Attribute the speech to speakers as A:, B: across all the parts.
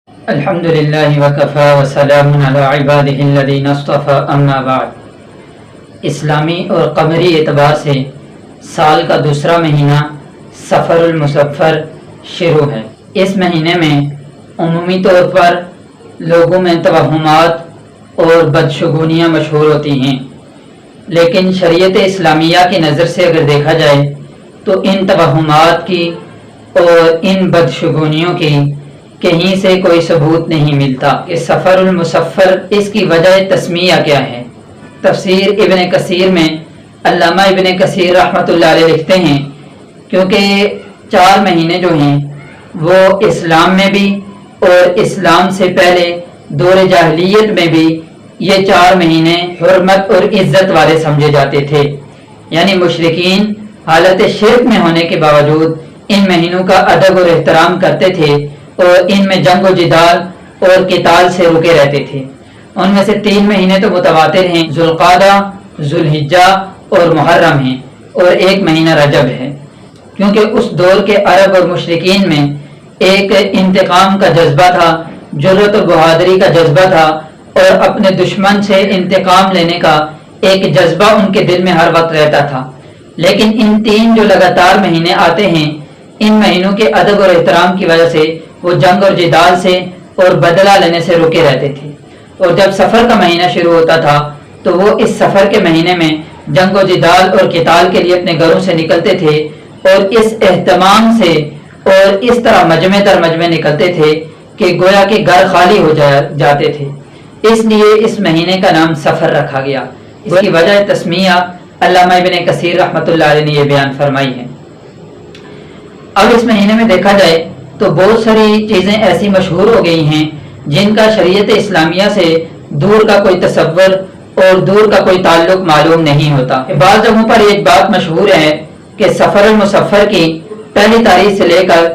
A: الحمدللہ وکفا وسلام علی عبادہ الذین اصطفى اما بعد۔ اسلامی اور قمری اعتبار سے سال کا دوسرا مہینہ سفر المصفر شروع ہے۔ اس مہینے میں عمومی طور پر لوگوں میں توہمات اور بدشگونیاں مشہور ہوتی ہیں، لیکن شریعت اسلامیہ کی نظر سے اگر دیکھا جائے تو ان توہمات کی اور ان بدشگونیوں کی کہیں سے کوئی ثبوت نہیں ملتا کہ سفر المصفر اس کی وجہ تسمیہ کیا ہے۔ تفسیر ابن کثیر میں علامہ ابن کثیر رحمۃ اللہ علیہ لکھتے ہیں کیونکہ 4 مہینے جو ہیں وہ اسلام میں بھی اور اسلام سے پہلے دور جاہلیت میں بھی یہ 4 مہینے حرمت اور عزت والے سمجھے جاتے تھے، یعنی مشرکین حالت شرک میں ہونے کے باوجود ان مہینوں کا ادب اور احترام کرتے تھے اور ان میں جنگ و جدال اور قتال سے رکے رہتے تھے۔ ان میں سے 3 مہینے تو متواتر ہیں، ذوالقعدہ، ذوالحجہ اور محرم ہیں، اور 1 مہینہ رجب ہے، کیونکہ اس دور کے عرب اور مشرکین میں ایک انتقام کا جذبہ تھا، جرأت و بہادری کا جذبہ تھا، اور اپنے دشمن سے انتقام لینے کا ایک جذبہ ان کے دل میں ہر وقت رہتا تھا۔ لیکن ان 3 جو لگاتار مہینے آتے ہیں، ان مہینوں کے ادب اور احترام کی وجہ سے وہ جنگ اور جدال سے اور بدلہ لینے سے رکے رہتے تھے، اور جب سفر کا مہینہ شروع ہوتا تھا تو وہ اس سفر کے مہینے میں جنگ و جدال اور قتال کے لیے اپنے گھروں سے نکلتے تھے، اور اس اہتمام سے اور اس طرح مجمع در مجمع نکلتے تھے کہ گویا کہ گھر خالی ہو جاتے تھے۔ اس لیے اس مہینے کا نام سفر رکھا گیا۔ اس کی وجہ تسمیہ علامہ ابن کثیر رحمۃ اللہ علیہ نے یہ بیان فرمائی ہے۔ اب اس مہینے میں دیکھا جائے تو بہت ساری چیزیں ایسی مشہور ہو گئی ہیں جن کا شریعت اسلامیہ سے دور کا کوئی تصور اور دور کا کوئی تعلق معلوم نہیں ہوتا۔ بعض جگہوں پر ایک بات مشہور ہے کہ سفر المصفر کی پہلی تاریخ سے لے کر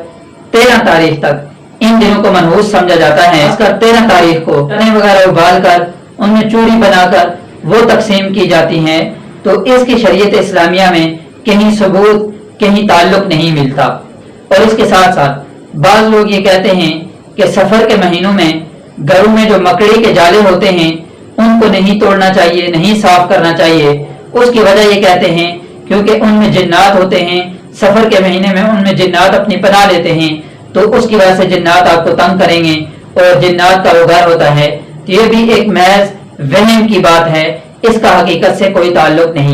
A: 13 تاریخ تک ان دنوں کو منحوس سمجھا جاتا ہے۔ اس کا 13 تاریخ کو چنے وغیرہ ابال کر ان میں چوری بنا کر وہ تقسیم کی جاتی ہیں، تو اس کی شریعت اسلامیہ میں کہیں ثبوت کہیں تعلق نہیں ملتا۔ اور اس کے ساتھ ساتھ بعض لوگ یہ کہتے ہیں کہ سفر کے مہینوں میں گھروں میں جو مکڑی کے جالے ہوتے ہیں ان کو نہیں توڑنا چاہیے، نہیں صاف کرنا چاہیے۔ اس کی وجہ یہ کہتے ہیں کیونکہ ان میں جنات ہوتے ہیں، سفر کے مہینے میں ان میں جنات اپنی پناہ لیتے ہیں، تو اس کی وجہ سے جنات آپ کو تنگ کریں گے اور جنات کا وہ گھر ہوتا ہے۔ یہ بھی ایک محض وہم کی بات ہے، اس کا حقیقت سے کوئی تعلق نہیں۔